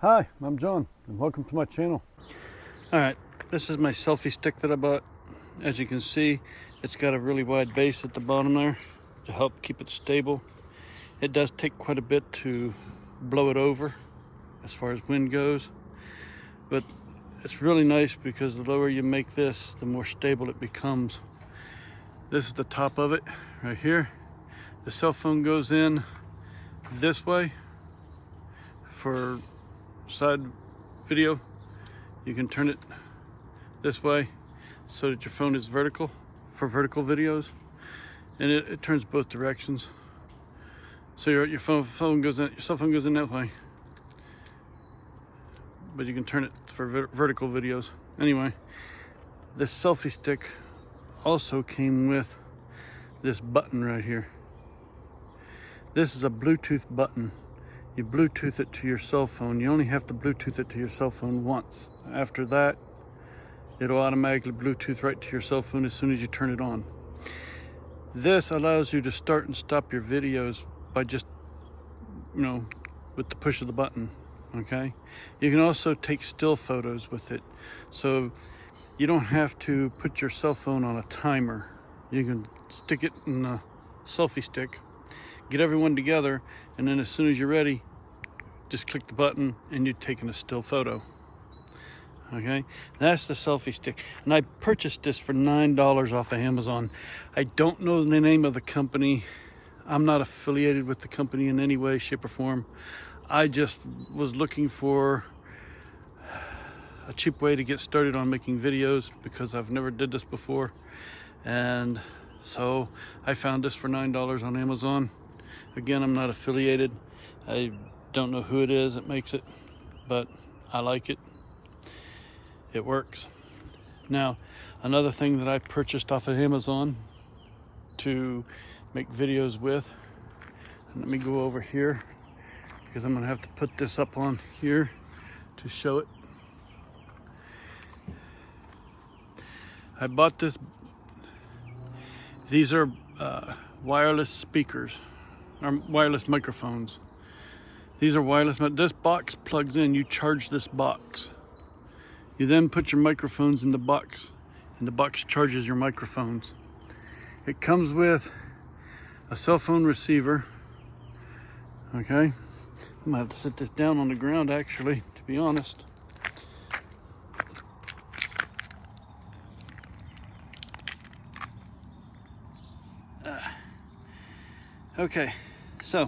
Hi, I'm John, and welcome to my channel. Alright, this is my selfie stick that I bought. As you can see, it's got a really wide base at the bottom there to help keep it stable. It does take quite a bit to blow it over as far as wind goes, but it's really nice because the lower you make this, the more stable it becomes. This is the top of it right here. The cell phone goes in this way for side video. You can turn it this way so that your phone is vertical for vertical videos, and it turns both directions. So your phone goes in, your cell phone goes in that way, but you can turn it for vertical videos. Anyway, this selfie stick also came with this button right here. This is a Bluetooth button. You Bluetooth it to your cell phone. You only have to Bluetooth it to your cell phone once. After that, it'll automatically Bluetooth right to your cell phone as soon as you turn it on. This allows you to start and stop your videos by just, with the push of the button, okay? You can also take still photos with it. So you don't have to put your cell phone on a timer. You can stick it in a selfie stick, get everyone together, and then as soon as you're ready, just click the button and you're taking a still photo. Okay, that's the selfie stick, and I purchased this for $9 off of Amazon. I don't know the name of the company. I'm not affiliated with the company in any way, shape, or form. I just was looking for a cheap way to get started on making videos because I've never did this before, and so I found this for $9 on Amazon. Again, I'm not affiliated. I don't know who it is that makes it, but I like it. It works. Now, another thing that I purchased off of Amazon to make videos with, and let me go over here because I'm gonna have to put this up on here to show it. I bought this. These are wireless speakers, or wireless microphones. These are wireless. This box plugs in. You charge this box. You then put your microphones in the box, and the box charges your microphones. It comes with a cell phone receiver. Okay, I'm gonna have to set this down on the ground, actually, to be honest. Okay, so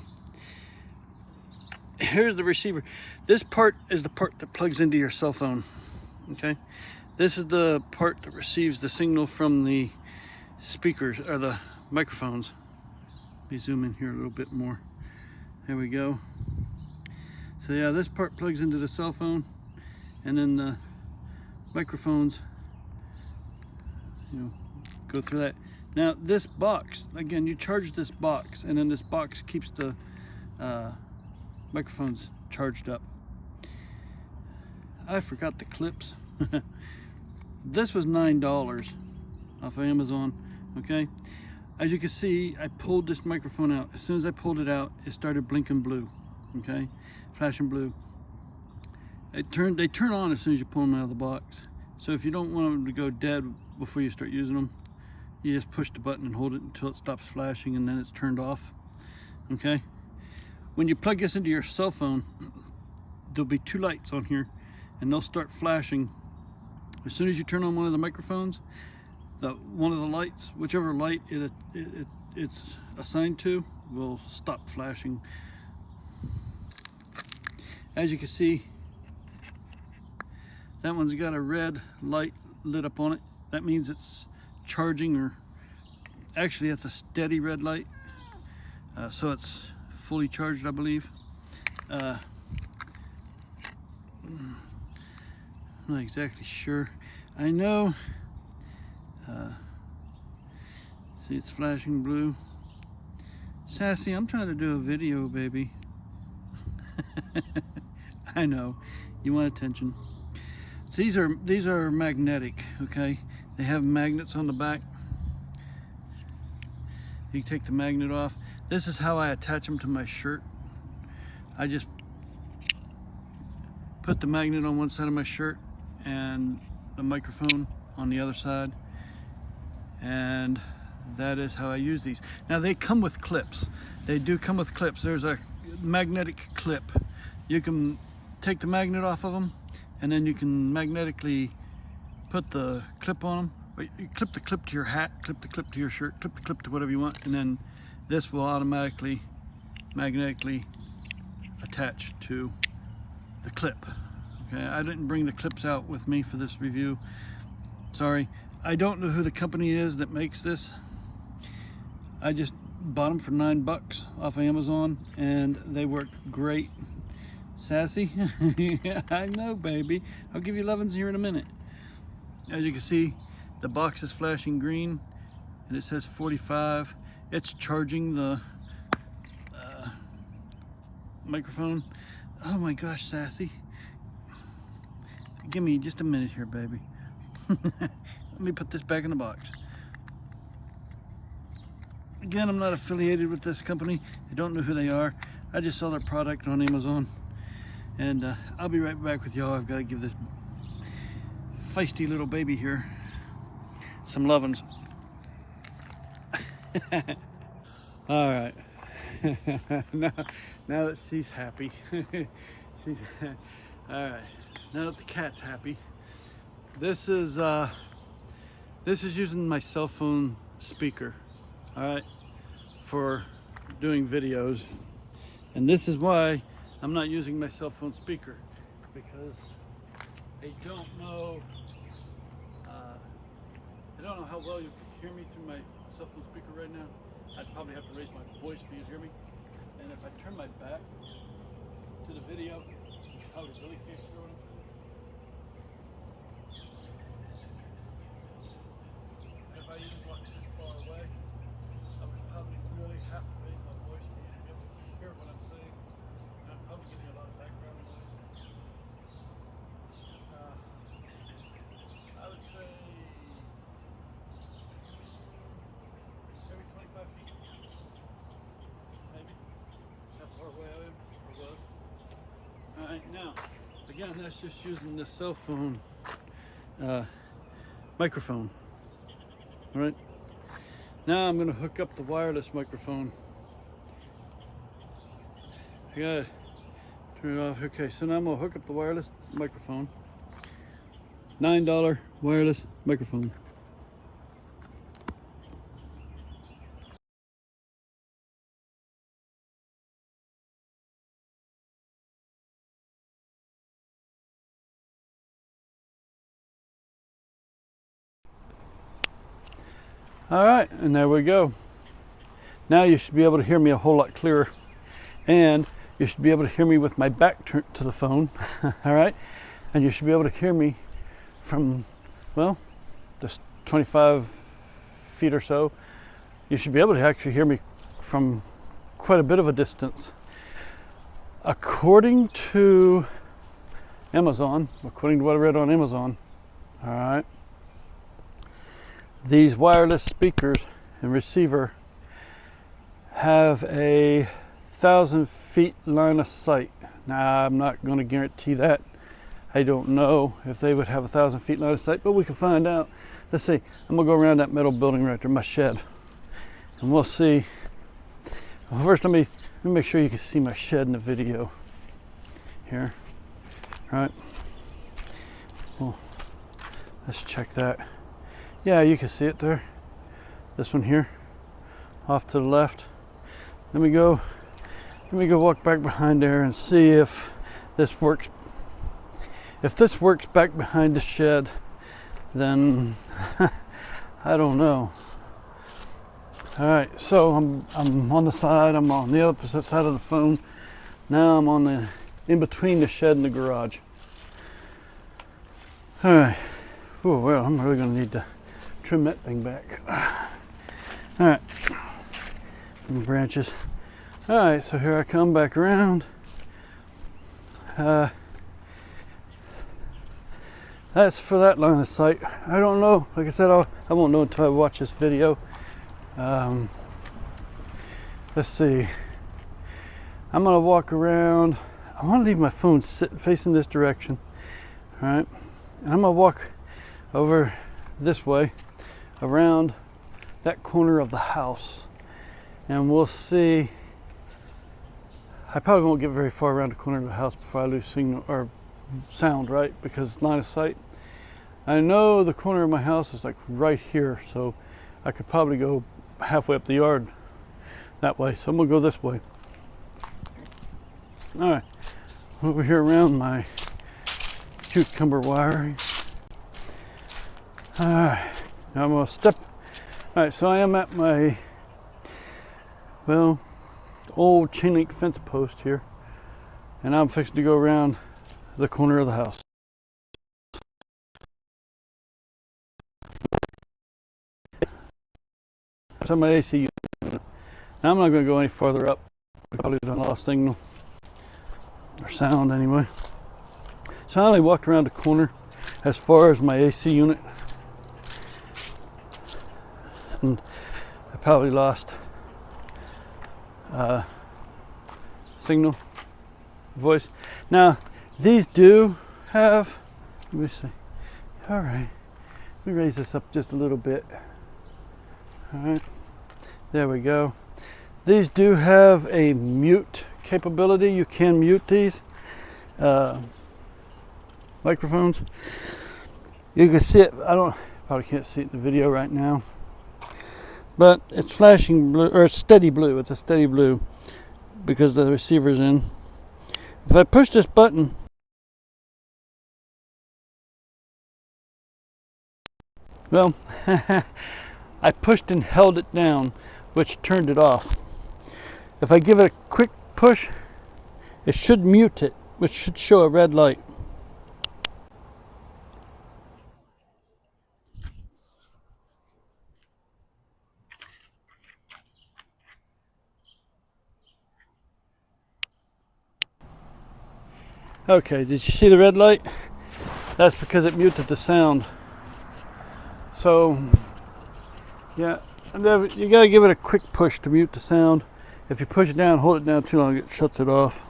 here's the receiver. This part is the part that plugs into your cell phone. Okay, this is the part that receives the signal from the speakers or the microphones. Let me zoom in here a little bit more. There we go. So yeah, this part plugs into the cell phone, and then the microphones, go through that. Now this box, again, you charge this box, and then this box keeps the microphones charged up. I forgot the clips. This was $9 off of Amazon. Okay, as you can see, I pulled this microphone out. As soon as I pulled it out, it started blinking blue. Okay, flashing blue. They turn on as soon as you pull them out of the box. So if you don't want them to go dead before you start using them, you just push the button and hold it until it stops flashing, and then it's turned off. Okay, when you plug this into your cell phone, there'll be two lights on here, and they'll start flashing as soon as you turn on one of the microphones. One of the lights, whichever light it's assigned to, will stop flashing. As you can see, that one's got a red light lit up on it. That means it's charging, or actually it's a steady red light, so it's fully charged, I believe. I'm not exactly sure. I know, see, it's flashing blue. Sassy, I'm trying to do a video, baby. I know, you want attention. So these are magnetic, okay? They have magnets on the back. You take the magnet off. This is how I attach them to my shirt. I just put the magnet on one side of my shirt and the microphone on the other side, and that is how I use these. Now they come with clips. They do come with clips. There's a magnetic clip. You can take the magnet off of them, and then you can magnetically put the clip on them. Or you clip the clip to your hat, clip the clip to your shirt, clip the clip to whatever you want, and then this will automatically magnetically attach to the clip. Okay, I didn't bring the clips out with me for this review. Sorry. I don't know who the company is that makes this. I just bought them for $9 off of Amazon, and they work great. Sassy? Yeah, I know, baby. I'll give you lovin's here in a minute. As you can see, the box is flashing green, and it says 45. It's charging the microphone. Oh my gosh, Sassy. Give me just a minute here, baby. Let me put this back in the box. Again, I'm not affiliated with this company. I don't know who they are. I just saw their product on Amazon. And I'll be right back with y'all. I've got to give this feisty little baby here some lovin's. All right. now that she's happy. She's all right. Now that the cat's happy. This is using my cell phone speaker, all right, for doing videos. And this is why I'm not using my cell phone speaker, because I don't know how well you can hear me through my cell phone speaker right now. I'd probably have to raise my voice for you to hear me. And if I turn my back to the video, you probably really can't hear what I'm saying. If I even walk this far away, I would probably really have to raise my voice for you to be able to hear what I'm saying. And I'm probably getting a lot of background noise. I would say maybe 25 feet. Maybe. That's how far away I am, or was. Alright, now, again, that's just using the cell phone microphone. All right, now I'm going to hook up the wireless microphone. I gotta turn it off. Okay, so now I'm going to hook up the wireless microphone. $9 wireless microphone. All right, and there we go. Now you should be able to hear me a whole lot clearer, and you should be able to hear me with my back turned to the phone. All right, and you should be able to hear me from, well, just 25 feet or so. You should be able to actually hear me from quite a bit of a distance. According to Amazon, according to what I read on Amazon, all right, these wireless speakers and receiver have a 1,000 feet line of sight. Now, I'm not going to guarantee that. I don't know if they would have 1,000 feet line of sight, but we can find out. Let's see. I'm going to go around that metal building right there, my shed, and we'll see. Well, first, let me make sure you can see my shed in the video here. All right. Well, let's check that. Yeah, you can see it there. This one here, off to the left. Let me go walk back behind there and see if this works. If this works back behind the shed, then I don't know. All right, so I'm on the side. I'm on the opposite side of the phone. Now I'm on the in between the shed and the garage. All right. Oh well, I'm really gonna need to trim that thing back. All right, branches. All right, so here I come back around. That's for that line of sight. I don't know. Like I said, I won't know until I watch this video. Let's see. I'm gonna walk around. I want to leave my phone facing this direction. All right, and I'm gonna walk over this way around that corner of the house, and we'll see. I probably won't get very far around the corner of the house before I lose signal or sound, right? Because line of sight. I know the corner of my house is like right here, so I could probably go halfway up the yard that way. So I'm gonna go this way. All right, over here around my cucumber wiring. All right, now I'm gonna step. All right, so I am at my, well, old chain link fence post here, and I'm fixing to go around the corner of the house. So my AC unit. Now I'm not going to go any farther up. We probably done lost signal or sound anyway. So I only walked around the corner as far as my AC unit, and I probably lost signal, voice. Now these do have, let me see. All right, let me raise this up just a little bit. All right, there we go. These do have a mute capability. You can mute these microphones. You can see it. Probably can't see it in the video right now, but it's flashing blue, or it's steady blue. It's a steady blue because the receiver's in. If I push this button, well, I pushed and held it down, which turned it off. If I give it a quick push, it should mute it, which should show a red light. Okay, did you see the red light? That's because it muted the sound. So, yeah, you gotta give it a quick push to mute the sound. If you push it down, hold it down too long, it shuts it off.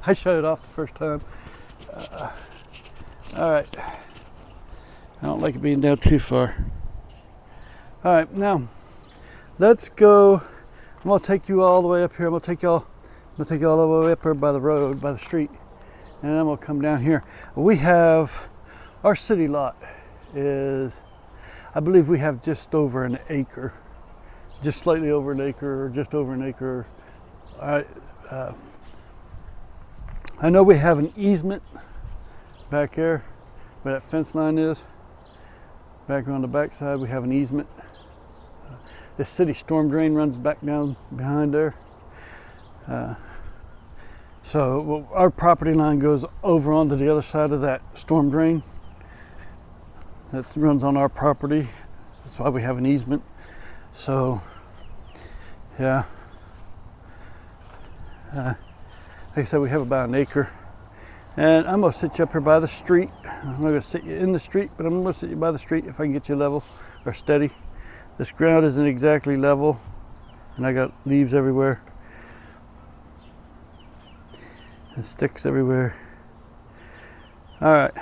I shut it off the first time. All right, I don't like it being down too far. All right, now let's go. I'm gonna take you all the way up here. I'm gonna take you all the way up here by the road, by the street, and then we'll come down here. We have our city lot is, I believe we have just over an acre, just slightly over an acre, or just over an acre. All right, I know we have an easement back there where that fence line is. Back on the back side, we have an easement. This city storm drain runs back down behind there. So our property line goes over onto the other side of that storm drain. That runs on our property. That's why we have an easement. So, yeah. Like I said, we have about an acre. And I'm gonna sit you up here by the street. I'm not gonna sit you in the street, but I'm gonna sit you by the street if I can get you level or steady. This ground isn't exactly level, and I got leaves everywhere and sticks everywhere. All right,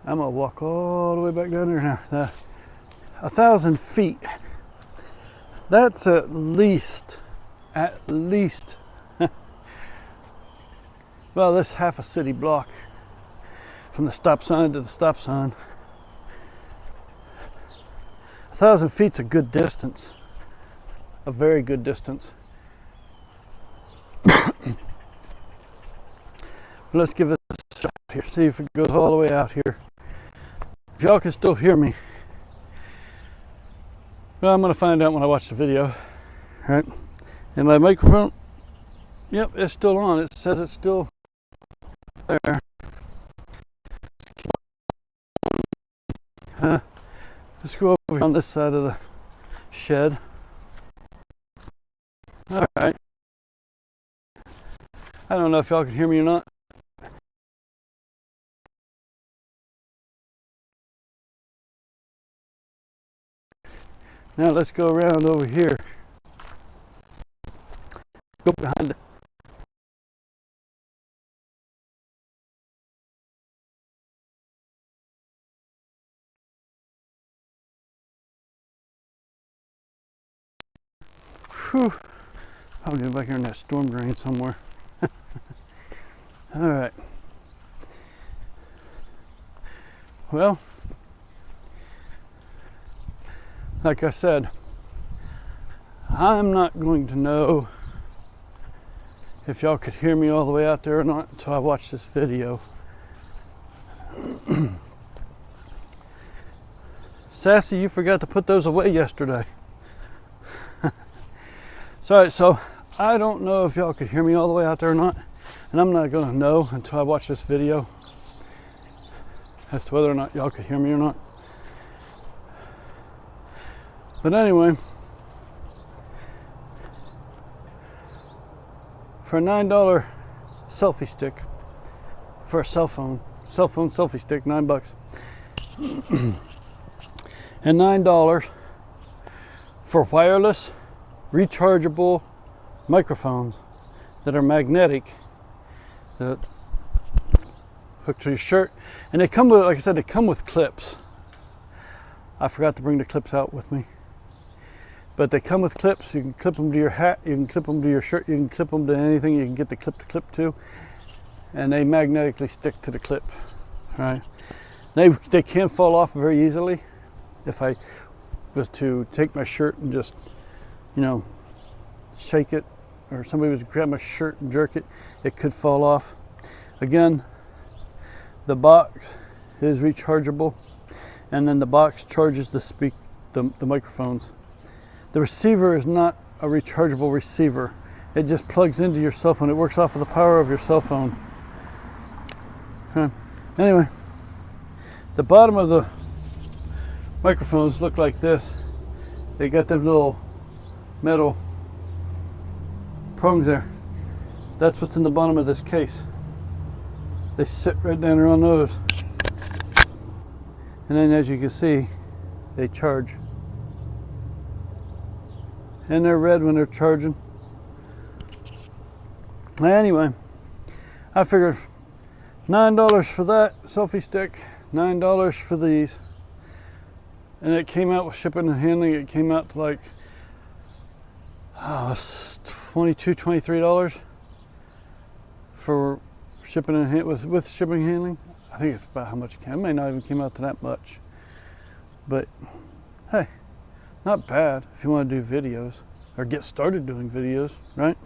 I'm gonna walk all the way back down there now. 1,000 feet. That's at least. Well, that's half a city block from the stop sign to the stop sign. 1,000 feet's a good distance, a very good distance. Let's give it a shot here, see if it goes all the way out here. If y'all can still hear me. Well, I'm gonna find out when I watch the video. All right, and my microphone, yep, it's still on. It says it's still there. Let's go over on this side of the shed. All right. I don't know if y'all can hear me or not. Now let's go around over here. Go behind Whew. I'll get back here in that storm drain somewhere. All right. Well, like I said, I'm not going to know if y'all could hear me all the way out there or not until I watch this video. Sassy, you forgot to put those away yesterday. Sorry, so I don't know if y'all could hear me all the way out there or not, and I'm not going to know until I watch this video as to whether or not y'all could hear me or not. But anyway, for a $9 selfie stick for a cell phone selfie stick, $9. And $9 for wireless rechargeable microphones that are magnetic, that hook to your shirt, and they come with, like I said, they come with clips. I forgot to bring the clips out with me, but they come with clips. You can clip them to your hat, you can clip them to your shirt, you can clip them to anything you can get the clip to clip to, and they magnetically stick to the clip. All right, they can fall off very easily. If I was to take my shirt and just, you know, shake it, or somebody was to grab my shirt and jerk it, it could fall off. Again, the box is rechargeable, and then the box charges the microphones. The receiver is not a rechargeable receiver. It just plugs into your cell phone. It works off of the power of your cell phone. Okay. Anyway, the bottom of the microphones look like this. They got them little metal prongs there. That's what's in the bottom of this case. They sit right down there on those. And then, as you can see, they charge. And they're red when they're charging. Anyway, I figured $9 for that selfie stick, $9 for these. And it came out with shipping and handling. It came out to like $22, $23 for shipping and with shipping and handling. I think it's about how much it came. It may not even came out to that much, but hey, not bad if you want to do videos or get started doing videos, right?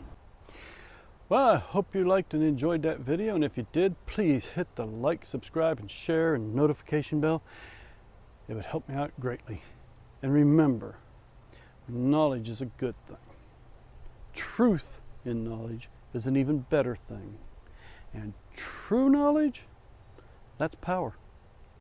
Well, I hope you liked and enjoyed that video, and if you did, please hit the like, subscribe, and share and notification bell. It would help me out greatly. And remember, knowledge is a good thing. Truth in knowledge is an even better thing. And true knowledge, that's power.